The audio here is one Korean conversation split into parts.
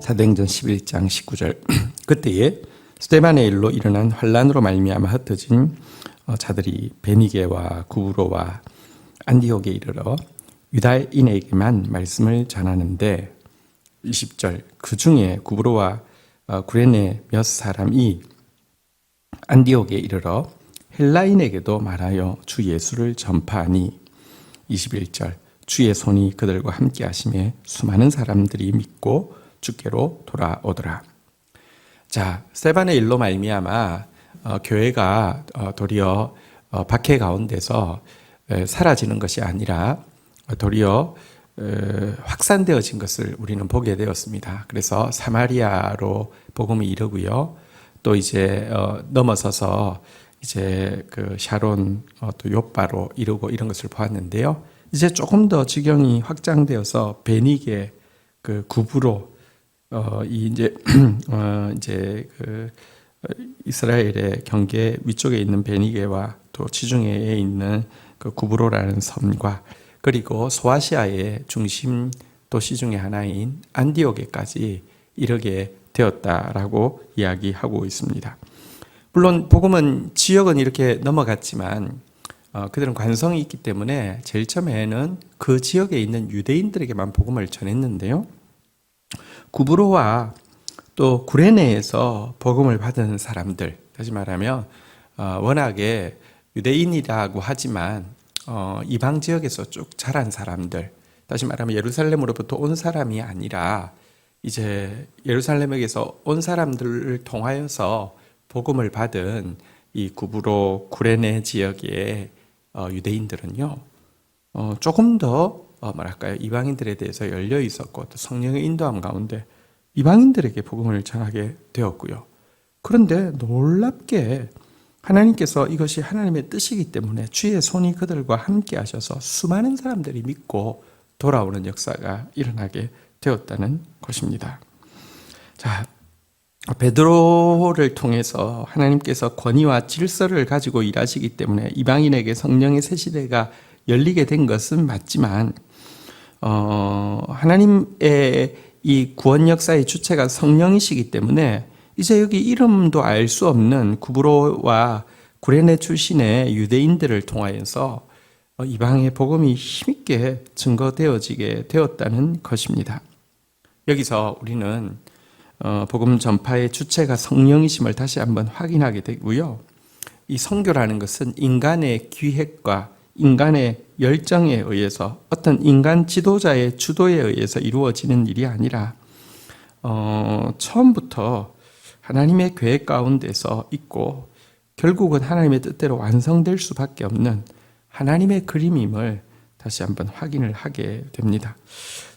사도행전 11장 19절 그때에 스데반의 일로 일어난 환란으로 말미암아 흩어진 자들이 베니게와 구브로와 안디옥에 이르러 유다인에게만 말씀을 전하는데 20절 그 중에 구브로와 구레네 몇 사람이 안디옥에 이르러 헬라인에게도 말하여 주 예수를 전파하니 21절 주의 손이 그들과 함께 하심에 수많은 사람들이 믿고 주께로 돌아오더라. 자, 스데반의 일로 말미암아 교회가 도리어 박해 가운데서 사라지는 것이 아니라 도리어 확산되어진 것을 우리는 보게 되었습니다. 그래서 사마리아로 복음이 이르고요. 또 이제 넘어서서 이제 그 샤론 또 요바로 이르고 이런 것을 보았는데요. 이제 조금 더 지경이 확장되어서 베니게 그 구브로 이제 그 이스라엘의 경계 위쪽에 있는 베니게와 또 지중해에 있는 그 구브로라는 섬과 그리고 소아시아의 중심 도시 중의 하나인 안디옥에까지 이르게 되었다라고 이야기하고 있습니다. 물론 복음은 지역은 이렇게 넘어갔지만 그들은 관성이 있기 때문에 제일 처음에는 그 지역에 있는 유대인들에게만 복음을 전했는데요. 구브로와 또 구레네에서 복음을 받은 사람들, 다시 말하면 워낙에 유대인이라고 하지만 이방 지역에서 쭉 자란 사람들, 다시 말하면 예루살렘으로부터 온 사람이 아니라 이제 예루살렘에게서 온 사람들을 통하여서 복음을 받은 이 구브로 구레네 지역의 유대인들은요, 조금 더 뭐랄까요, 이방인들에 대해서 열려 있었고 또 성령의 인도함 가운데 이방인들에게 복음을 전하게 되었고요. 그런데 놀랍게 하나님께서 이것이 하나님의 뜻이기 때문에 주의 손이 그들과 함께 하셔서 수많은 사람들이 믿고 돌아오는 역사가 일어나게 되었다는 것입니다. 자, 베드로를 통해서 하나님께서 권위와 질서를 가지고 일하시기 때문에 이방인에게 성령의 새 시대가 열리게 된 것은 맞지만 하나님의 이 구원 역사의 주체가 성령이시기 때문에 이제 여기 이름도 알 수 없는 구브로와 구레네 출신의 유대인들을 통하여서 이방의 복음이 힘있게 증거되어지게 되었다는 것입니다. 여기서 우리는 복음 전파의 주체가 성령이심을 다시 한번 확인하게 되고요. 이 선교라는 것은 인간의 기획과 인간의 열정에 의해서 어떤 인간 지도자의 주도에 의해서 이루어지는 일이 아니라 처음부터 하나님의 계획 가운데서 있고 결국은 하나님의 뜻대로 완성될 수밖에 없는 하나님의 그림임을 다시 한번 확인을 하게 됩니다.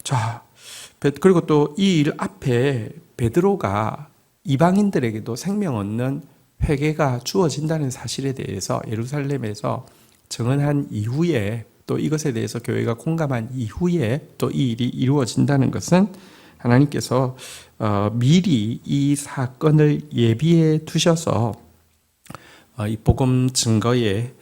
자, 그리고 또 이 일 앞에 베드로가 이방인들에게도 생명 얻는 회개가 주어진다는 사실에 대해서 예루살렘에서 증언한 이후에 또 이것에 대해서 교회가 공감한 이후에 또 이 일이 이루어진다는 것은 하나님께서 미리 이 사건을 예비해 두셔서 이 복음 증거에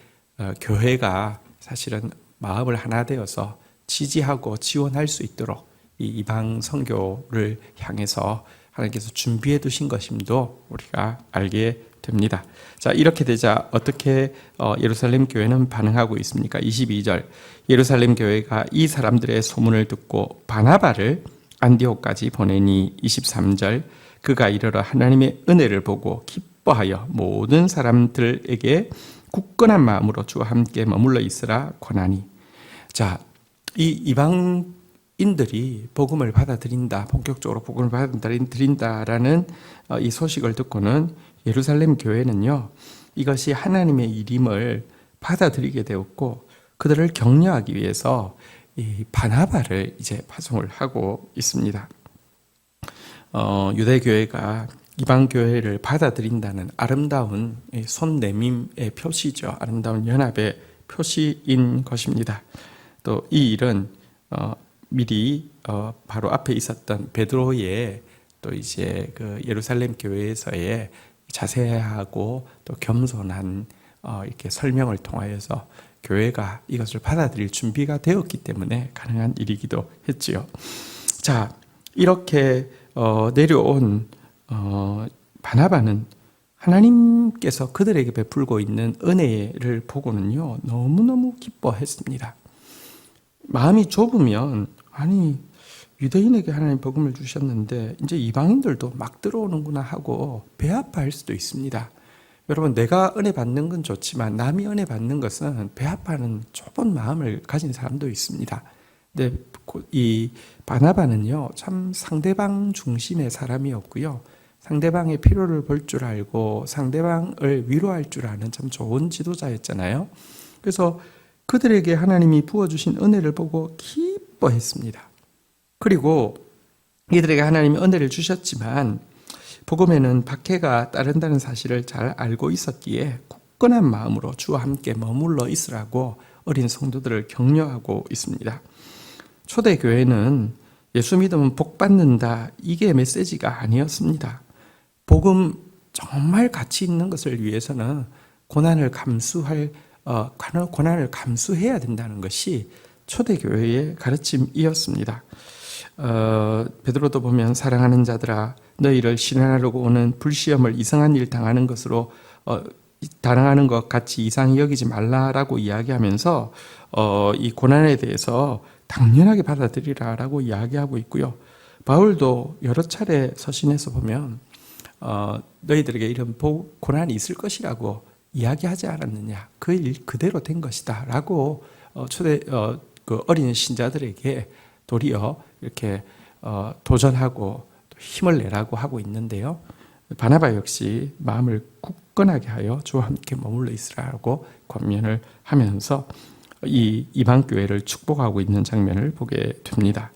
교회가 사실은 마음을 하나 되어서 지지하고 지원할 수 있도록 이 이방 선교를 향해서 하나님께서 준비해 두신 것임도 우리가 알게 됩니다. 자, 이렇게 되자 어떻게 예루살렘 교회는 반응하고 있습니까? 22절 예루살렘 교회가 이 사람들의 소문을 듣고 바나바를 안디옥까지 보내니 23절 그가 이르러 하나님의 은혜를 보고 기뻐하여 모든 사람들에게 굳건한 마음으로 주와 함께 머물러 있으라 권하니. 자, 이 이방인들이 복음을 받아들인다, 본격적으로 복음을 받아들인다라는 이 소식을 듣고는 예루살렘 교회는요, 이것이 하나님의 일임을 받아들이게 되었고 그들을 격려하기 위해서 이 바나바를 이제 파송을 하고 있습니다. 유대 교회가 이방 교회를 받아들인다는 아름다운 손 내밈의 표시죠. 아름다운 연합의 표시인 것입니다. 또 이 일은 미리 바로 앞에 있었던 베드로의 또 이제 그 예루살렘 교회에서의 자세하고 또 겸손한 이렇게 설명을 통하여서 교회가 이것을 받아들일 준비가 되었기 때문에 가능한 일이기도 했지요. 자, 이렇게 내려온 바나바는 하나님께서 그들에게 베풀고 있는 은혜를 보고는요, 너무너무 기뻐했습니다. 마음이 좁으면, 아니, 유대인에게 하나님 복음을 주셨는데 이제 이방인들도 막 들어오는구나 하고 배 아파할 수도 있습니다. 여러분, 내가 은혜 받는 건 좋지만 남이 은혜 받는 것은 배 아파하는 좁은 마음을 가진 사람도 있습니다. 근데 이 바나바는요, 참 상대방 중심의 사람이었고요, 상대방의 필요를 볼 줄 알고 상대방을 위로할 줄 아는 참 좋은 지도자였잖아요. 그래서 그들에게 하나님이 부어주신 은혜를 보고 기뻐했습니다. 그리고 이들에게 하나님이 은혜를 주셨지만 복음에는 박해가 따른다는 사실을 잘 알고 있었기에 굳건한 마음으로 주와 함께 머물러 있으라고 어린 성도들을 격려하고 있습니다. 초대교회는 예수 믿으면 복 받는다, 이게 메시지가 아니었습니다. 복음 정말 가치 있는 것을 위해서는 고난을 감수해야 된다는 것이 초대교회의 가르침이었습니다. 베드로도 보면 사랑하는 자들아, 너희를 시련하려고 오는 불시험을 이상한 일 당하는 것으로 당하는 것 같이 이상히 여기지 말라라고 이야기하면서 이 고난에 대해서 당연하게 받아들이라라고 이야기하고 있고요. 바울도 여러 차례 서신에서 보면 너희들에게 이런 고난이 있을 것이라고 이야기하지 않았느냐, 그 일 그대로 된 것이다라고 그 어린 신자들에게 도리어 이렇게 도전하고 힘을 내라고 하고 있는데요. 바나바 역시 마음을 굳건하게 하여 주와 함께 머물러 있으라고 권면을 하면서 이 이방 교회를 축복하고 있는 장면을 보게 됩니다.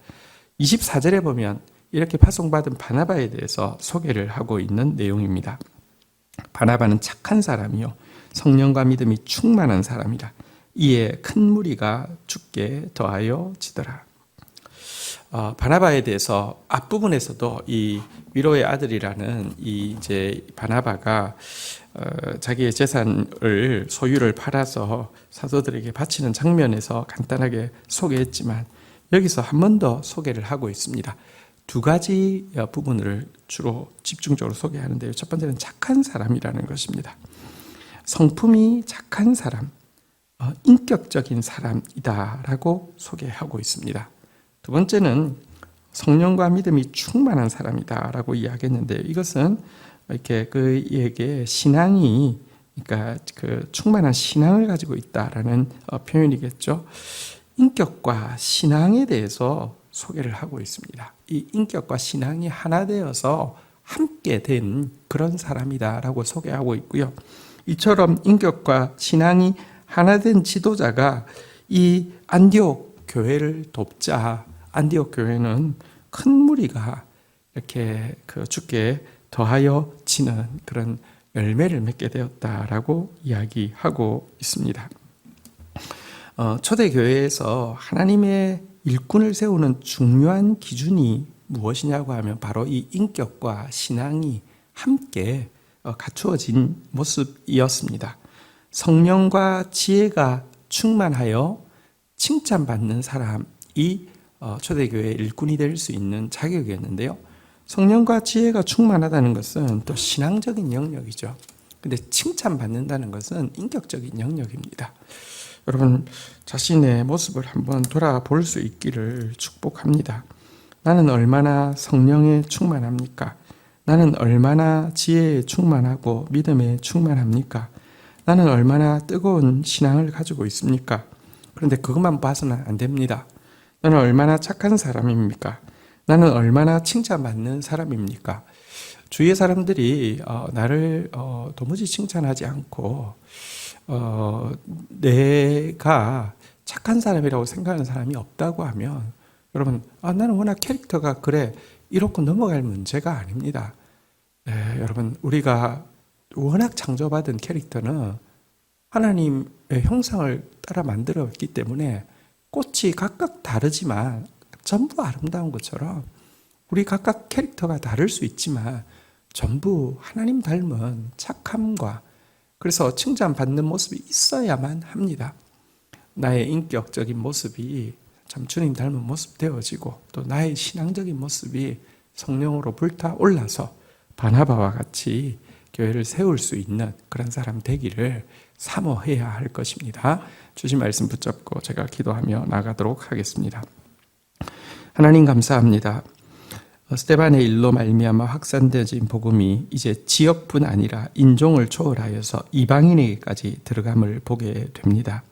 24절에 보면 이렇게 파송받은 바나바에 대해서 소개를 하고 있는 내용입니다. 바나바는 착한 사람이요, 성령과 믿음이 충만한 사람이라. 이에 큰 무리가 죽게 더하여 지더라. 바나바에 대해서 앞부분에서도 이 위로의 아들이라는 이 이제 바나바가 자기의 재산을 소유를 팔아서 사도들에게 바치는 장면에서 간단하게 소개했지만 여기서 한 번 더 소개를 하고 있습니다. 두 가지 부분을 주로 집중적으로 소개하는데요. 첫 번째는 착한 사람이라는 것입니다. 성품이 착한 사람, 인격적인 사람이다라고 소개하고 있습니다. 두 번째는 성령과 믿음이 충만한 사람이다라고 이야기했는데요. 이것은 이렇게 그에게 신앙이, 그러니까 그 충만한 신앙을 가지고 있다라는 표현이겠죠. 인격과 신앙에 대해서 소개를 하고 있습니다. 이 인격과 신앙이 하나 되어서 함께 된 그런 사람이다라고 소개하고 있고요. 이처럼 인격과 신앙이 하나 된 지도자가 이 안디옥 교회를 돕자 안디옥 교회는 큰 무리가 이렇게 그 주께 더하여 지는 그런 열매를 맺게 되었다라고 이야기하고 있습니다. 초대교회에서 하나님의 일꾼을 세우는 중요한 기준이 무엇이냐고 하면 바로 이 인격과 신앙이 함께 갖추어진 모습이었습니다. 성령과 지혜가 충만하여 칭찬받는 사람이 초대교회의 일꾼이 될 수 있는 자격이었는데요. 성령과 지혜가 충만하다는 것은 또 신앙적인 영역이죠. 근데 칭찬받는다는 것은 인격적인 영역입니다. 여러분, 자신의 모습을 한번 돌아볼 수 있기를 축복합니다. 나는 얼마나 성령에 충만합니까? 나는 얼마나 지혜에 충만하고 믿음에 충만합니까? 나는 얼마나 뜨거운 신앙을 가지고 있습니까? 그런데 그것만 봐서는 안 됩니다. 나는 얼마나 착한 사람입니까? 나는 얼마나 칭찬받는 사람입니까? 주위의 사람들이 나를 도무지 칭찬하지 않고 내가 착한 사람이라고 생각하는 사람이 없다고 하면 여러분, 나는 워낙 캐릭터가 그래 이렇게 넘어갈 문제가 아닙니다. 여러분, 우리가 워낙 창조받은 캐릭터는 하나님의 형상을 따라 만들었기 때문에 꽃이 각각 다르지만 전부 아름다운 것처럼 우리 각각 캐릭터가 다를 수 있지만 전부 하나님 닮은 착함과, 그래서 칭찬받는 모습이 있어야만 합니다. 나의 인격적인 모습이 참 주님 닮은 모습 되어지고 또 나의 신앙적인 모습이 성령으로 불타올라서 바나바와 같이 교회를 세울 수 있는 그런 사람 되기를 사모해야 할 것입니다. 주신 말씀 붙잡고 제가 기도하며 나가도록 하겠습니다. 하나님 감사합니다. 스데반의 일로 말미암아 확산되어진 복음이 이제 지역뿐 아니라 인종을 초월하여서 이방인에게까지 들어감을 보게 됩니다.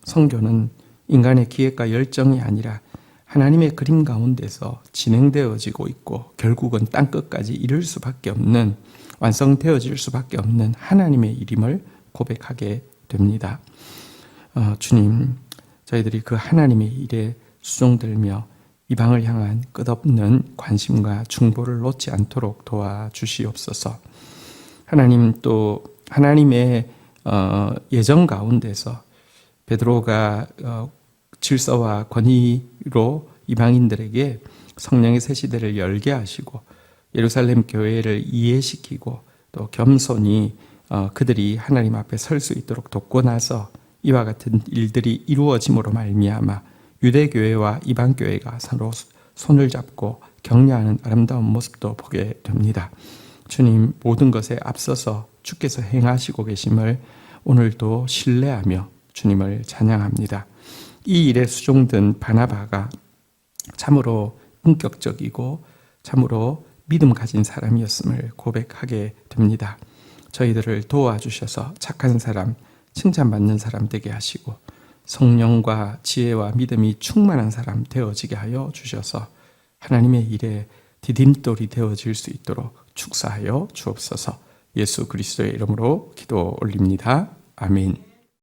선교는 인간의 기획과 열정이 아니라 하나님의 그림 가운데서 진행되어지고 있고 결국은 땅끝까지 이룰 수밖에 없는, 완성되어질 수밖에 없는 하나님의 일임을 고백하게 됩니다. 주님, 저희들이 그 하나님의 일에 수종들며 이방을 향한 끝없는 관심과 중보를 놓지 않도록 도와주시옵소서. 하나님, 또 하나님의 예정 가운데서 베드로가 질서와 권위로 이방인들에게 성령의 새 시대를 열게 하시고 예루살렘 교회를 이해시키고 또 겸손히 그들이 하나님 앞에 설 수 있도록 돕고 나서 이와 같은 일들이 이루어짐으로 말미암아 유대교회와 이방교회가 서로 손을 잡고 격려하는 아름다운 모습도 보게 됩니다. 주님, 모든 것에 앞서서 주께서 행하시고 계심을 오늘도 신뢰하며 주님을 찬양합니다. 이 일에 수종든 바나바가 참으로 인격적이고 참으로 믿음 가진 사람이었음을 고백하게 됩니다. 저희들을 도와주셔서 착한 사람, 칭찬받는 사람 되게 하시고 성령과 지혜와 믿음이 충만한 사람 되어지게 하여 주셔서 하나님의 일에 디딤돌이 되어질 수 있도록 축사하여 주옵소서. 예수 그리스도의 이름으로 기도 올립니다. 아멘.